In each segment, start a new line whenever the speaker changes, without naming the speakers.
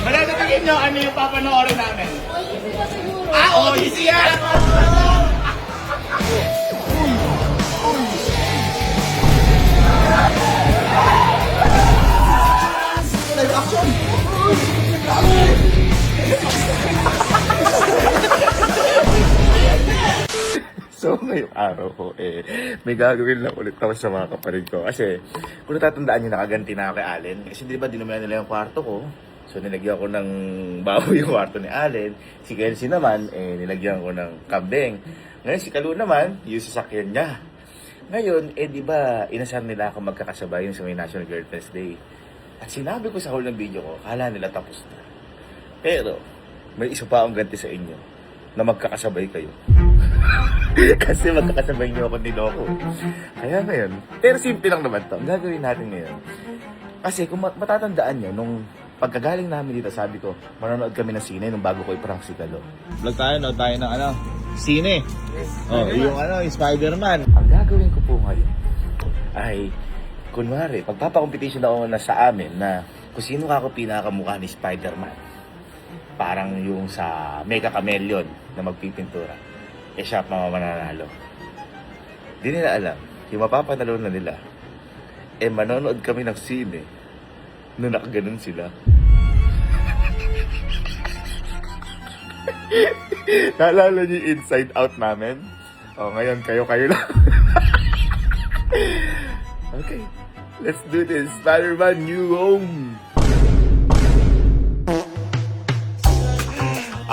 Manatagin nyo ano yung papanoorin namin.
Easy ka siguro.
Oh, easy yan!
Live action!
So, ngayong araw ko, may gagawin lang ulit ako sa mga kapatid ko. Kasi, kung natatandaan nyo, nakaganti na ako kay Allen. Kasi di ba, dinumaya nila yung kwarto ko. So, nilagyan ko ng baboy yung kwarto ni Allen. Si Kelsey naman, nilagyan ko ng kambing. Ngayon, si Kalu naman, yung sasakyan niya. Ngayon, di ba, inasar nila ako magkakasabay yung sa may National Girlfriend's Day. At sinabi ko sa huli ng video ko, kala nila tapos na. Pero, may isa pa akong ganti sa inyo, na magkakasabay kayo. Kasi magkakasabay niyo ako niloko. Kaya ngayon, pero simple lang naman to. Ang gagawin natin ngayon. Kasi kung matatandaan nyo, nung pagkagaling namin dito, sabi ko, manonood kami ng sine nung bago ko i-prank si Kalo.
Vlog tayo, no? Tayo ng ano? Sine. Oh, yung ano, yung Spider-Man.
Ang gagawin ko po ngayon ay, kunwari, pagpapakompetition ako na sa amin na kung sino ka ako pinakamukha ni Spider-Man. Parang yung sa Mega Chameleon na magpipintura. Siya pa mananalo. Di nila alam, yung mapapanalo na nila, manonood kami ng sine na nakaganon sila. Naalala niyo yung inside out namin? Ngayon kayo lang. Okay, let's do this. Spider-Man New Home.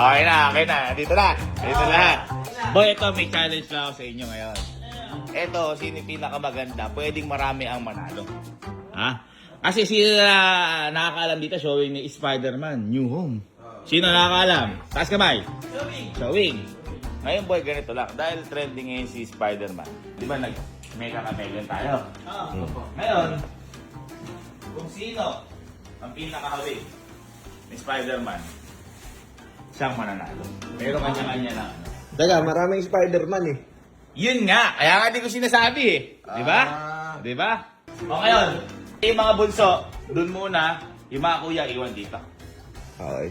Okay na. Dito na.
Boy, ito may challenge lang ako sa inyo ngayon.
Eto, sino yung pinakamaganda? Pwedeng marami ang manalo.
Ha? Kasi sino na nakakaalam dito, showing ni Spider-Man, New Home. Sino nakakaalam? Taas kamay. Showing.
Ngayon boy, ganito lang. Dahil trending ngayon si Spider-Man. Di ba nag-Mega Chameleon tayo? Ngayon, kung sino ang pinakahawig ni Spider-Man, siyang mananalo. Pero kanya-kanya na.
Teka, maraming Spider-Man eh.
Yun nga, kaya nga di ko sinasabi eh. Di ba? Di ba? O ngayon, yung mga bunso, dun muna, yung mga kuya, iwan dito.
Okay.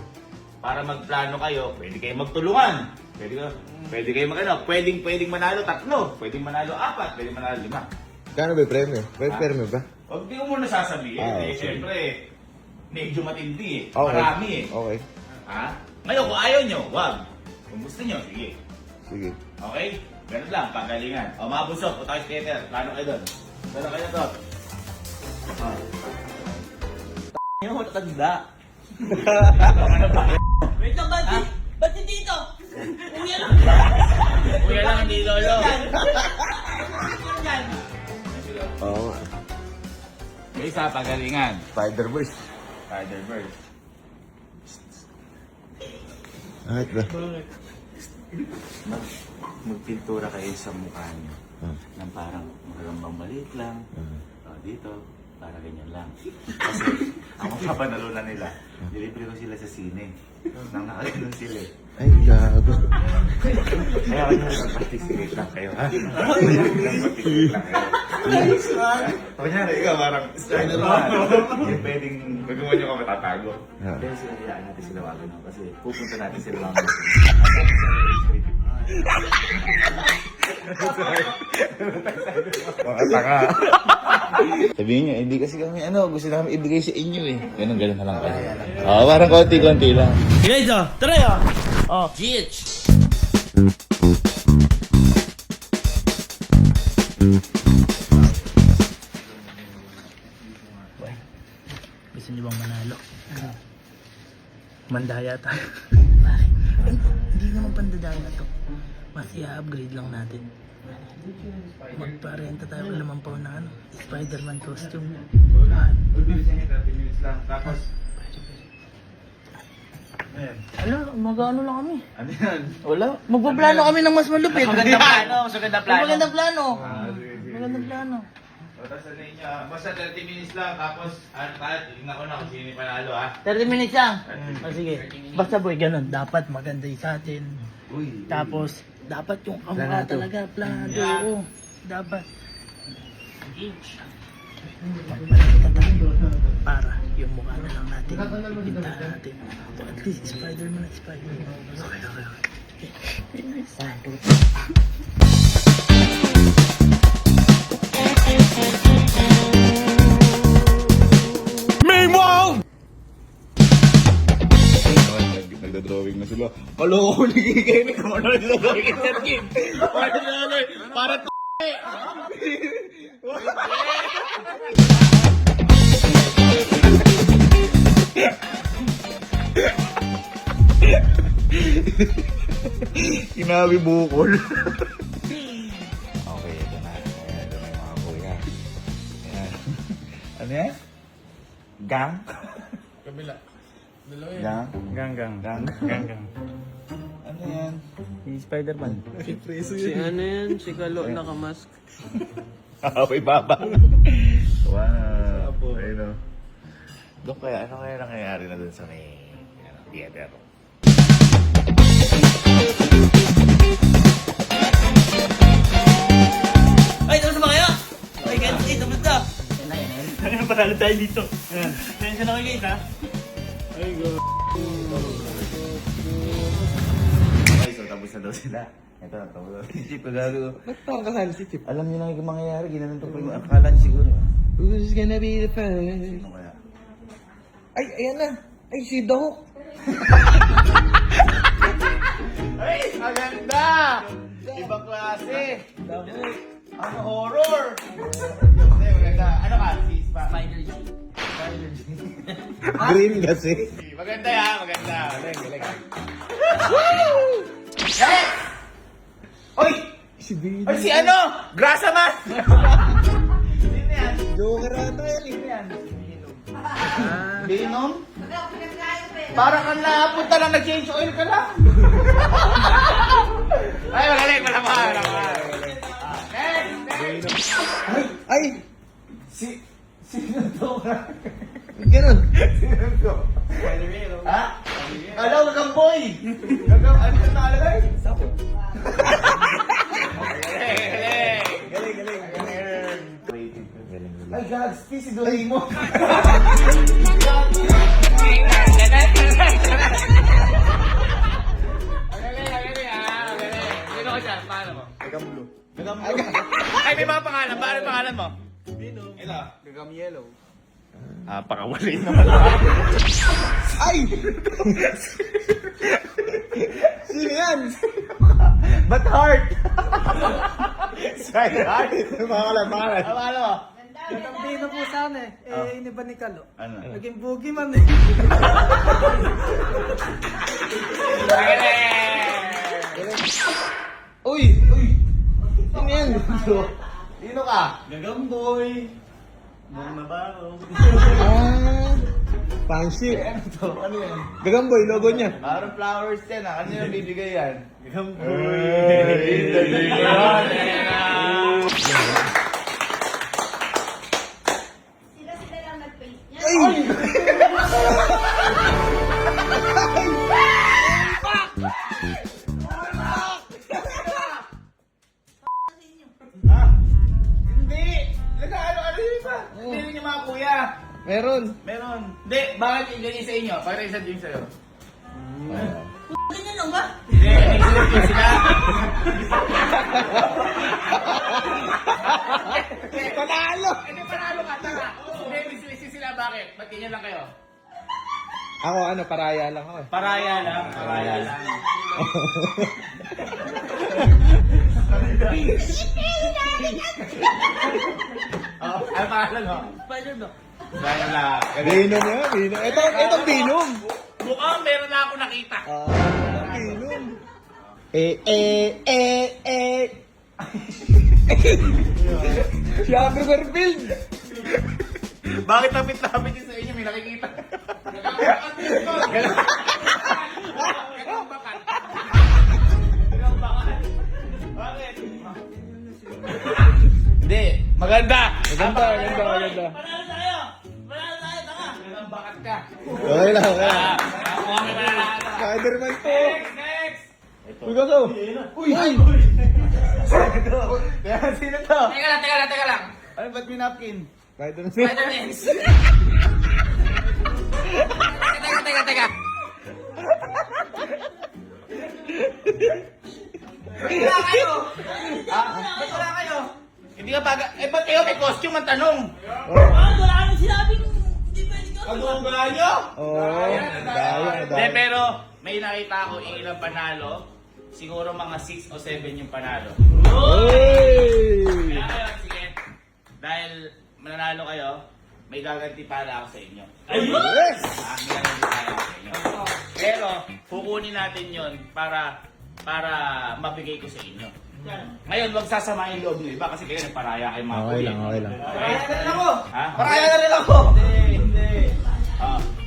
Para magplano kayo, pwede kayo magtulungan. Pwede kayo magano, pwedeng manalo 3, pwedeng manalo 4, pwedeng manalo 5.
Kano ba yung premyo? May premyo ba?
Huwag di ko muna sasabihin.
Okay.
Siyempre, medyo matindi eh.
Okay.
Marami eh.
Okay.
Ha? Ngayon, kung ayaw nyo, wag. Kung gusto nyo, sige.
Sige.
Okay? Ganun lang, pagalingan. O mga bunso, punta kayo skater. Plano kayo doon. Plano kayo na to. Yung matatanda. Ano ba?
Wait lang, ba't hindi dito? Uya lang.
Kuya lang, hindi lolo.
Oo nga.
May isa, pagalingan.
Spider-Verse.
Spider-Verse.
Bakit ba?
Magpintura kayo sa mukha niyo. Nang parang magagambang maliit lang. Dito, para ganyan lang. Kasi, ang mapapanalunan nila, nilibre ko sila sa sine. Nang nakaganon sila eh.
Ay, gago.
Kaya kayo mag-participate lang kayo, ha? Mag-participate lang kayo. Kunyari, ikaw parang Spider-Man. Yung pwedeng magawa nyo ka matatago. Kaya sinayaan natin sila wag ano, kasi pupunta natin sila wag ano. Mga tanga. Sabihin nyo, hindi kasi kami gusto namin ibigay sa inyo eh. Ganun na lang kayo. Parang konti-konti lang.
Guys, tara yun. Gitch. Gusto niyo bang manalo? Mandaya tayo. Hindi naman pandadaya na to. Mas i-upgrade lang natin. Magparenta tayo kay Lamampaw na Spider-Man costume.
Tapos,
Ala, mag-ano lang kami.
ano yan?
Wala. Magpaplano kami ng mas malupit.
Magandang plano, magandang plano.
Magandang plano. Magandang plano.
Tapos ano yun, basta 30 minutes lang, tapos tingnan ko na kung sino yung panalo ha.
30 minutes lang. Sige. Basta boy, ganun. Dapat maganda yung sa atin.
Uy.
Tapos, dapat yung kamukha talaga. Plano. Oo. Dapat. Magpalito tayo. mukha na lang natin. Pintahan natin. So, at least, Spider-Man at Spider-Man. Okay, okay, okay.
Nagda-drawing na sila. Kaloko, nagigay na kung ano nagda-drawing ka, Sir Kim. Para to Kinabi bukol. Okay, ito na. Ayan, ito na yung mga kuya. Ayan. Ano yan? Gang?
Kabila. Dalawa yan.
Gang?
Gang.
Gang? Ano yan?
Si Spider-Man. Si ano yan? Si Kalo nakamask.
May baba. Wow. Ayun o. Doon kaya, ano kaya nangyayari na dun sa may theater?
Ay, tapos ba kayo? Ay, guys, ito mo ito.
Ano panalo tayo dito?
Tension na kayo guys, ha?
Okay, so tapos na daw sila. Ito, tapos na. Si Chip, kagalo.
Ba't parang kasali si Chip?
Alam niyo na yung mangyayari, ginanong to. Akala niyo siguro.
Who's gonna be the first?
Ano kaya?
Ay, ayan na. Ay, si Doc.
Ay, maganda! Ibang klase. Ano, horror? Hindi, maganda. Ano ka? Si
Spider-G.
Green kasi.
Maganda yan, maganda. Galing. Oy!
Si Venom.
Ay, si ano? Grasa man! Sino yan?
Joker ata yan eh.
Sino yan? Venom? Parang kang napunta lang, nag-change oil ka lang. Ay, magaling, malaman. Next!
Ay!
Sino to?
Ganun.
Sino to? Ha? Alam, gagamboy! Ano yung nakalagay?
Sako.
Galing. Ay, Gags, si Doraemon. Sino ka dyan? Paano mo?
Gagam-blue.
Ay, may mga pangalan. Paano yung pangalan mo?
Venom.
Ito.
Gagam-yellow.
Pakawali naman.
Ay! Sino yan?
Ba't heart? Side heart?
Pangalan.
Paano mo?
Gagam-blue po sana eh. Eh, iniba ni Kalo.
Ano?
Naging boogeyman eh. Uy! Sino yan?
Sino ka?
Gagamboy.
Buong Navarro.
Fancy.
Ano to? Ano yan?
Gagamboy, logo niya.
Parang flowers yan ah. Ano yung bibigay yan?
Sila lang nag-paint niya.
Hindi! Nag-ano-ano yun ba? Hindi rin yung mga kuya.
Meron.
Meron. Hindi, bakit yung ganyan sa inyo? Bakit yung isa din sa'yo?
Ganyan lang ba?
Hindi, nag-select yun sila.
Panalo!
Hindi, panalo ka, tara. Hindi, nag-select sila. Bakit? Ba't ganyan lang kayo?
Ako paraya lang ako eh.
Paraya lang. Paraya lang. Oh, ano pangalan mo?
Spider-Man.
Dahil lang.
Venom yan, Venom. Ito Venom.
Mukhang meron na ako nakita.
Venom. Si Andrew Garfield.
Bakit tapit-tapit yun sa inyo? May nakikita. Bakit? Hindi. Maganda.
Maganda.
Panalo tayo! Tama!
Ang bakat ka.
Okay lang.
Ako kami mananalo.
Spider-Man to.
Next!
Uy, gaso. Uy!
Sino to? Teka lang. Ano ba't may napkin?
Spider-Man.
Spider-Man!
Wala kayo! Ba't wala kayo? Hindi ka baga... Eh, ba't kayo may costume ang tanong?
Wala kang sinabing hindi pwede ka.
Pag-uuga nyo?
Oo.
Hindi, pero may nakita ako yung ilang panalo. Siguro mga 6 o 7 yung panalo. Kaya ngayon, sige. Dahil mananalo kayo, may gaganti para ako sa inyo.
Ayun!
May gaganti para ako sa inyo. Pero, kukunin natin yon para mabigay ko sa inyo. Ngayon, wag sasamahin yung loob nyo iba kasi kayo nagparaya kay mga
Okay lang, okay lang.
Paraya na rin ako! Ha?
Paraya na rin ako!
Hindi.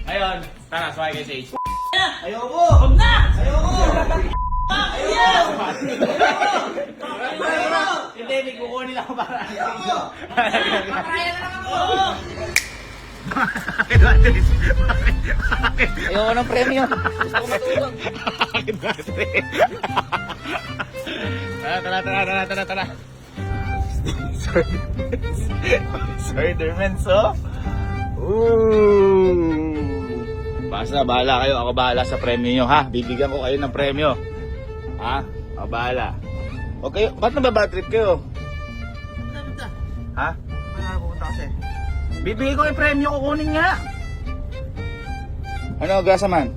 Ngayon, tara, sumakay kayo sa H.
Ayoko!
Huwag na!
Ayoko!
Ayaw!
Hindi, may kukunin ako para sa inyo.
Kaya na lang ako!
Ayoko ng premyo.
Tara. Spider-Man, so? Ooh! Basta, bahala kayo. Ako bahala sa premyo nyo, ha? Bibigyan ko kayo ng premyo. Ha? Ako bahala. Okay, ba't nababad trip kayo? Ha? Bibigay ko yung premyo, kukunin nga. Ano, gasa man?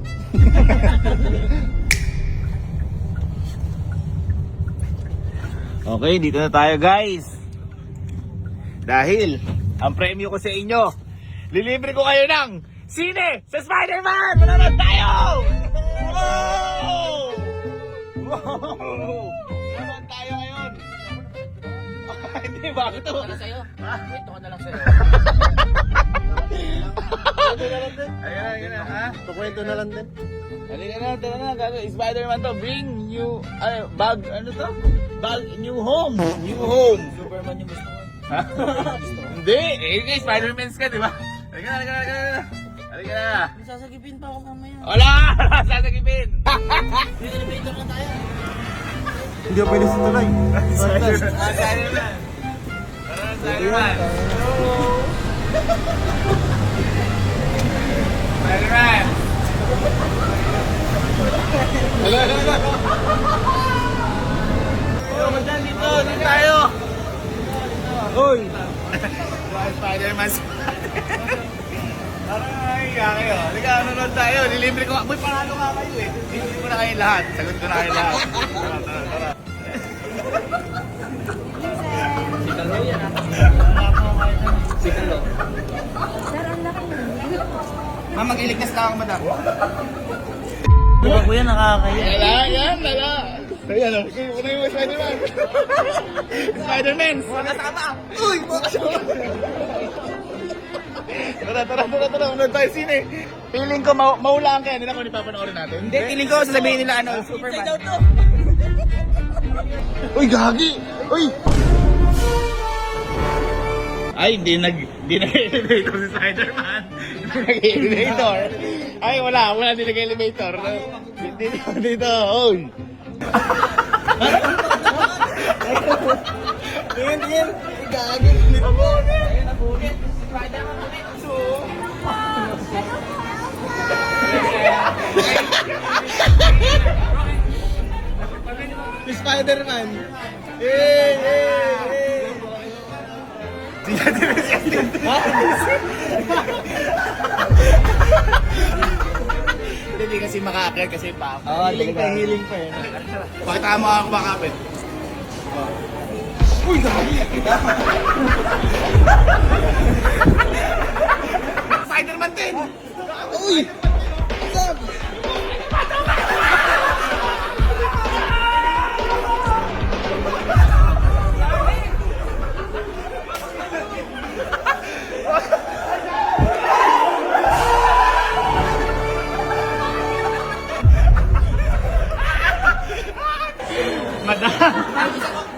Okay, dito na tayo guys. Dahil, ang premyo ko sa inyo, lilibre ko kayo ng sine sa Spider-Man! Manonood tayo! Wow! Wow! Manonood tayo ngayon. Hindi, bago to.
Para sa'yo. Ito ko na lang sa'yo.
Ayun na, ha?
Tukwento na lang din.
Halika na, tara na, gagawin. Spider-Man to, bring new, bag, ano to? Bag, new home. New home.
Superman yung gusto ko.
Ha? Hindi, eh, Spider-Mans ka, di ba? Halika na. Halika na.
May sasagipin pa ako mamaya.
Wala! Sasagipin!
May elevator na tayo.
Hindi ako pwede sa tulay.
Spider-Man! Tara, Spider-Man! Spider-Man! Hala! Oh, madyan dito! Dito tayo!
Hoy!
Spider-Man! Aray, kayo. Halika, nanonood tayo. Nilibre ko. Boy, panalo nga kayo eh. Nilibre ko na kayo lahat. Sagot ko na kayo lahat. Tara.
Sikalo yan ah. Sikalo.
Ma'am, mag-iligtas na ako, madam.
Di ba kuya nakakaya?
Dala. Ayan, o. Una yung Spider-Man. Spider-Man. Wala tama. Uy, Tara. Unod tayo sine. Feeling ko maulaan kaya nila kung ipapanoorin natin.
Hindi, feeling ko sasabihin nila ano, Superman.
Daw to.
Uy, gagi! Uy! Ay, di nag-elevator si Spider-Man. Di nag-elevator. Ay, wala di nag-elevator. Dito. Uy!
Tingin. Gagi.
Ayun, nabugit. Spider-Man ulit.
Si Spider-Man.
Hindi kasi makakit kasi pa.
Oo,
Healing pa eh.
Pakita mo ako makapit. Uy, gagi! Spider-Man din! Uy! Madam!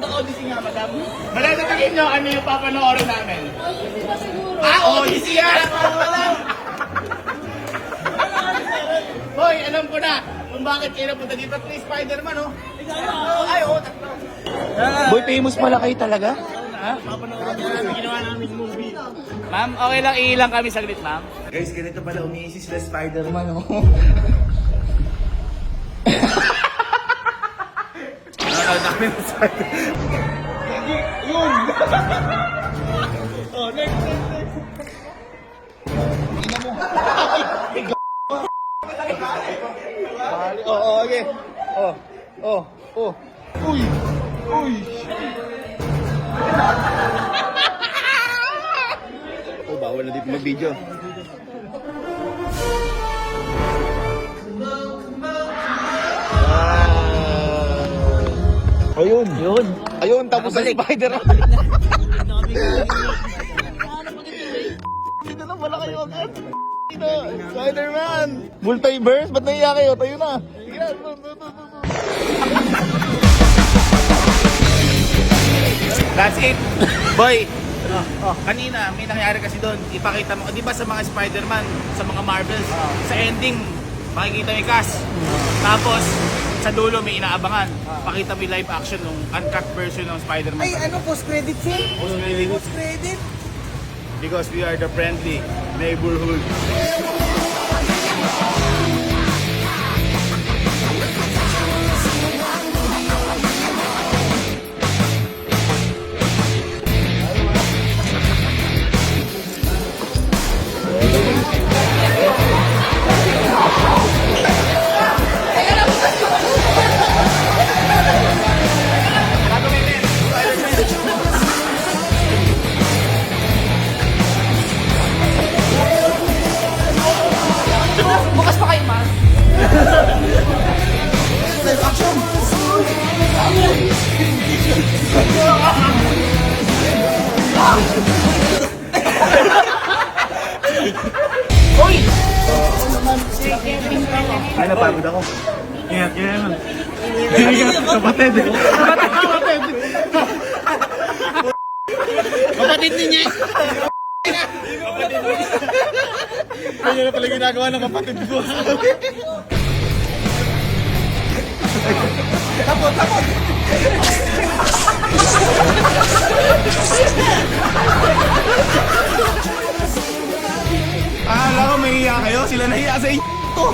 Naka-audition nga, madam. Madam, sabihin nyo ano yung papanoorin namin. Odyssey yan! Hoy, alam ko na kung bakit kayo napunta dito. Kay Spider-Man, oh. Ay, oh, tatlo.
Boy, famous pala kayo talaga?
Ginawa namin movie. Ma'am, okay lang, iilang kami saglit, ma'am. Guys, ganito pala umiisi sila Spider-Man, oh. Nanood na kami ng Spider. Yun! Oh, next. Oo, okay. Uy! Bawal na dito mag-video. Ayun, tapos sa Spider-Man. Dito na pala kayo agad. Dito, Spider-Man. Multiverse, ba't naiya kayo? Tayo na. Sige na. That's it. Boy, kanina may nangyari kasi doon. Ipakita mo, di ba sa mga Spider-Man, sa mga Marvels, sa ending, makikita may cast. Tapos, sa dulo may inaabangan. Pakita mo yung live action ng uncut version ng Spider-Man.
Ay, ano, post-credit scene? Post-credit?
Because we are the friendly neighborhood.
Bukas pa kayo, ma.
Ay, napagod ako. Ingat. Kapatid niya. Kanya na pala ginagawa ng kapatid ko. Alam ko may hiya kayo. Sila nahiya sa inyo.